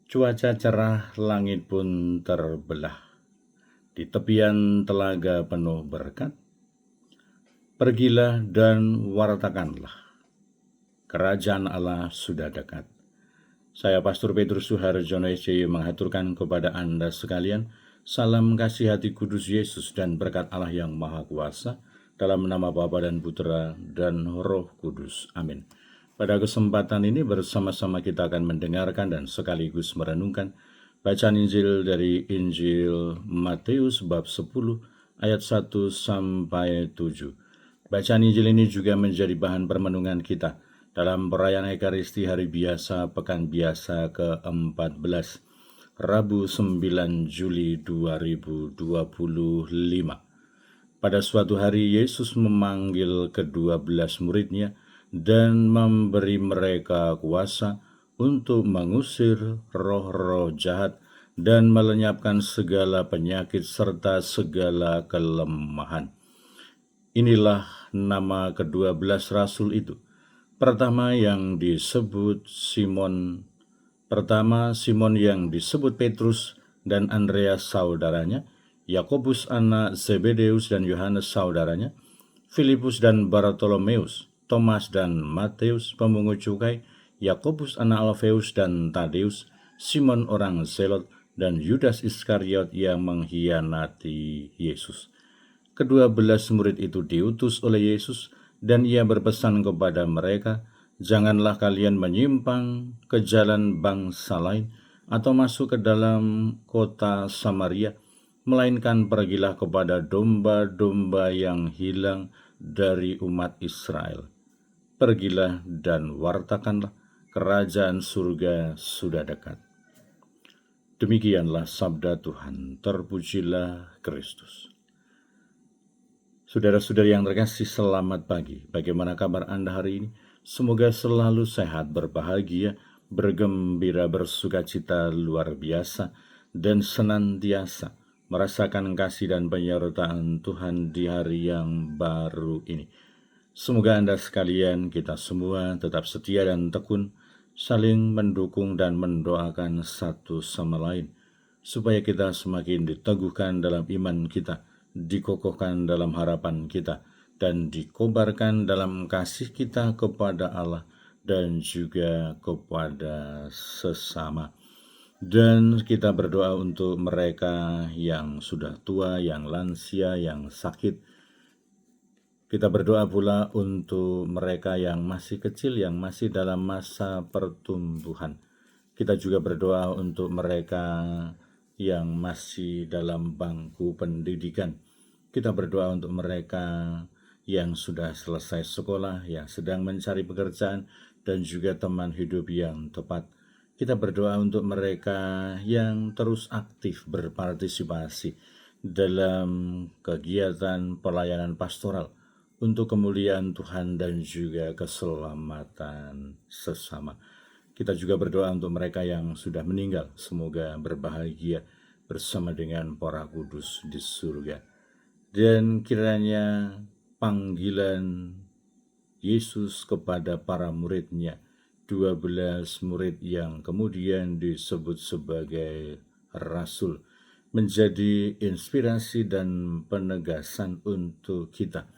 Cuaca cerah, langit pun terbelah. Di tepian telaga penuh berkat, pergilah dan wartakanlah. Kerajaan Allah sudah dekat. Saya Pastor Petrus Suharjono SCY mengaturkan kepada Anda sekalian, salam kasih hati kudus Yesus dan berkat Allah yang Maha Kuasa, dalam nama Bapa dan Putra dan Roh Kudus. Amin. Pada kesempatan ini bersama-sama kita akan mendengarkan dan sekaligus merenungkan bacaan Injil dari Injil Matius bab 10 ayat 1 sampai 7. Bacaan Injil ini juga menjadi bahan permenungan kita dalam perayaan Ekaristi Hari Biasa Pekan Biasa ke-14, Rabu 9 Juli 2025. Pada suatu hari Yesus memanggil ke-12 muridnya dan memberi mereka kuasa untuk mengusir roh-roh jahat dan melenyapkan segala penyakit serta segala kelemahan. Inilah nama ke-12 rasul itu. Pertama Simon yang disebut Petrus dan Andreas saudaranya, Yakobus anak Zebedeus dan Yohanes saudaranya, Filipus dan Bartolomeus, Thomas dan Matius pemungut cukai, Yakobus anak Alfeus dan Tadeus, Simon orang Zelot, dan Yudas Iskariot yang mengkhianati Yesus. Ke-12 murid itu diutus oleh Yesus dan ia berpesan kepada mereka, janganlah kalian menyimpang ke jalan bangsa lain atau masuk ke dalam kota Samaria, melainkan pergilah kepada domba-domba yang hilang dari umat Israel. Pergilah dan wartakanlah, kerajaan surga sudah dekat. Demikianlah sabda Tuhan, terpujilah Kristus. Saudara-saudari yang terkasih, selamat pagi. Bagaimana kabar Anda hari ini? Semoga selalu sehat, berbahagia, bergembira, bersukacita luar biasa, dan senantiasa merasakan kasih dan penyertaan Tuhan di hari yang baru ini. Semoga Anda sekalian, kita semua tetap setia dan tekun, saling mendukung dan mendoakan satu sama lain, supaya kita semakin diteguhkan dalam iman kita, dikokohkan dalam harapan kita, dan dikobarkan dalam kasih kita kepada Allah dan juga kepada sesama. Dan kita berdoa untuk mereka yang sudah tua, yang lansia, yang sakit. Kita berdoa pula untuk mereka yang masih kecil, yang masih dalam masa pertumbuhan. Kita juga berdoa untuk mereka yang masih dalam bangku pendidikan. Kita berdoa untuk mereka yang sudah selesai sekolah, yang sedang mencari pekerjaan, dan juga teman hidup yang tepat. Kita berdoa untuk mereka yang terus aktif berpartisipasi dalam kegiatan pelayanan pastoral untuk kemuliaan Tuhan dan juga keselamatan sesama. Kita juga berdoa untuk mereka yang sudah meninggal, semoga berbahagia bersama dengan para kudus di surga. Dan kiranya panggilan Yesus kepada para muridnya, 12 murid yang kemudian disebut sebagai rasul, menjadi inspirasi dan penegasan untuk kita,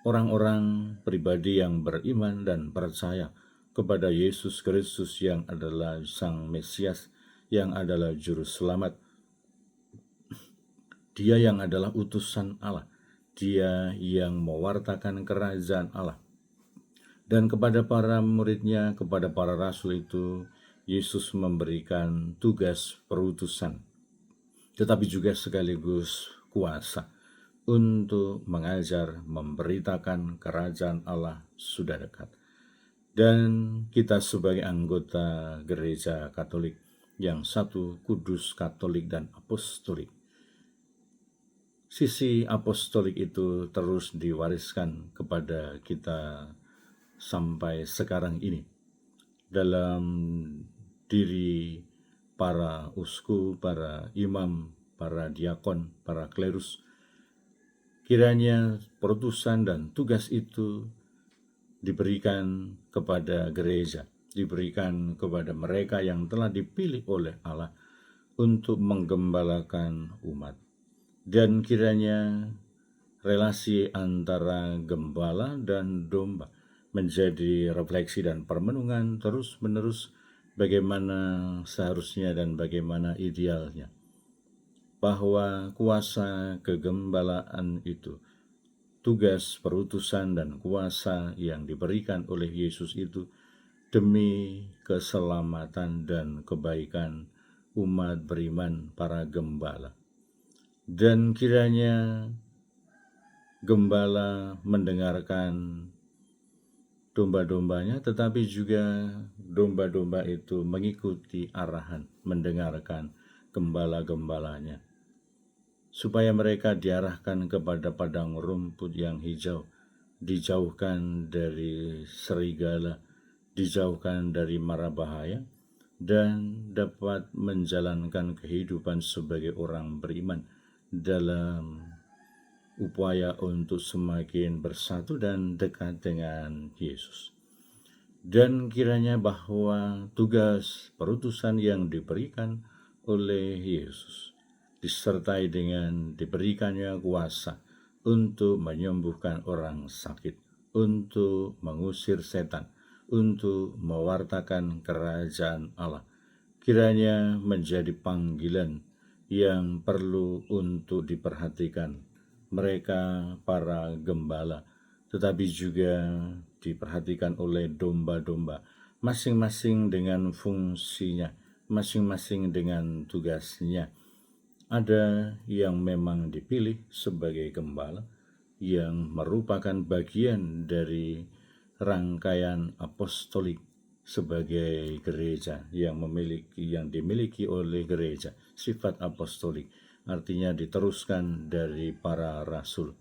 orang-orang pribadi yang beriman dan percaya kepada Yesus Kristus yang adalah Sang Mesias, yang adalah Juru Selamat. Dia yang adalah utusan Allah, Dia yang mewartakan kerajaan Allah. Dan kepada para muridnya, kepada para rasul itu, Yesus memberikan tugas perutusan, tetapi juga sekaligus kuasa untuk mengajar, memberitakan kerajaan Allah sudah dekat. Dan kita sebagai anggota gereja Katolik yang satu, kudus, Katolik, dan apostolik, sisi apostolik itu terus diwariskan kepada kita sampai sekarang ini dalam diri para uskup, para imam, para diakon, para klerus. Kiranya perutusan dan tugas itu diberikan kepada gereja diberikan kepada mereka yang telah dipilih oleh Allah untuk menggembalakan umat. Dan kiranya relasi antara gembala dan domba menjadi refleksi dan permenungan terus-menerus bagaimana seharusnya dan bagaimana idealnya. Bahwa kuasa kegembalaan itu, tugas perutusan dan kuasa yang diberikan oleh Yesus itu demi keselamatan dan kebaikan umat beriman para gembala. Dan kiranya gembala mendengarkan domba-dombanya, tetapi juga domba-domba itu mengikuti arahan, mendengarkan gembala-gembalanya, supaya mereka diarahkan kepada padang rumput yang hijau, dijauhkan dari serigala, dijauhkan dari mara bahaya, dan dapat menjalankan kehidupan sebagai orang beriman dalam upaya untuk semakin bersatu dan dekat dengan Yesus. Dan kiranya bahwa tugas perutusan yang diberikan oleh Yesus disertai dengan diberikannya kuasa untuk menyembuhkan orang sakit, untuk mengusir setan, untuk mewartakan kerajaan Allah, kiranya menjadi panggilan yang perlu untuk diperhatikan mereka para gembala, tetapi juga diperhatikan oleh domba-domba, masing-masing dengan fungsinya, masing-masing dengan tugasnya. Ada yang memang dipilih sebagai gembala, yang merupakan bagian dari rangkaian apostolik sebagai gereja yang dimiliki oleh gereja, sifat apostolik, artinya diteruskan dari para rasul.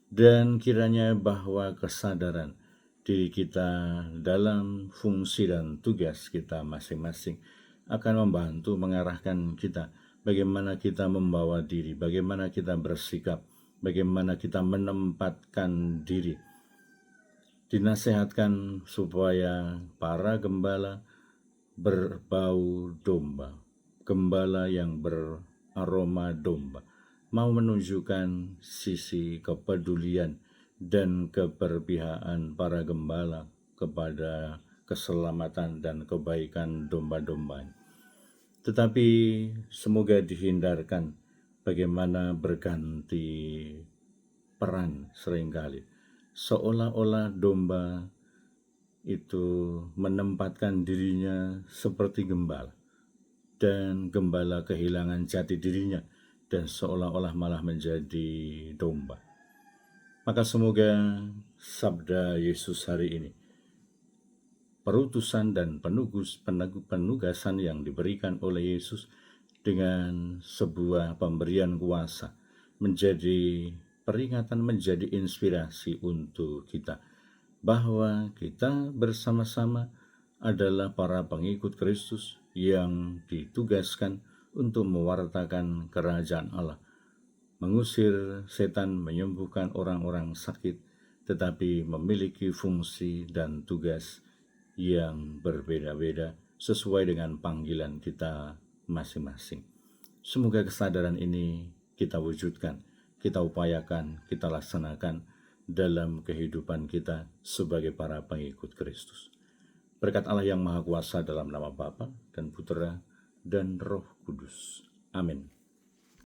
Dan kiranya bahwa kesadaran diri kita dalam fungsi dan tugas kita masing-masing akan membantu mengarahkan kita bagaimana kita membawa diri, bagaimana kita bersikap, bagaimana kita menempatkan diri. Dinasihatkan supaya para gembala berbau domba, gembala yang beraroma domba, mau menunjukkan sisi kepedulian dan keberpihakan para gembala kepada keselamatan dan kebaikan domba-domba. Tetapi semoga dihindarkan bagaimana berganti peran seringkali, seolah-olah domba itu menempatkan dirinya seperti gembala, dan gembala kehilangan jati dirinya dan seolah-olah malah menjadi domba. Maka semoga sabda Yesus hari ini, perutusan dan penugasan yang diberikan oleh Yesus dengan sebuah pemberian kuasa, menjadi peringatan, menjadi inspirasi untuk kita, bahwa kita bersama-sama adalah para pengikut Kristus yang ditugaskan untuk mewartakan kerajaan Allah, mengusir setan, menyembuhkan orang-orang sakit, tetapi memiliki fungsi dan tugas yang berbeda-beda sesuai dengan panggilan kita masing-masing. Semoga kesadaran ini kita wujudkan, kita upayakan, kita laksanakan dalam kehidupan kita sebagai para pengikut Kristus. Berkat Allah yang Maha Kuasa dalam nama Bapa dan Putera dan Roh Kudus. Amin.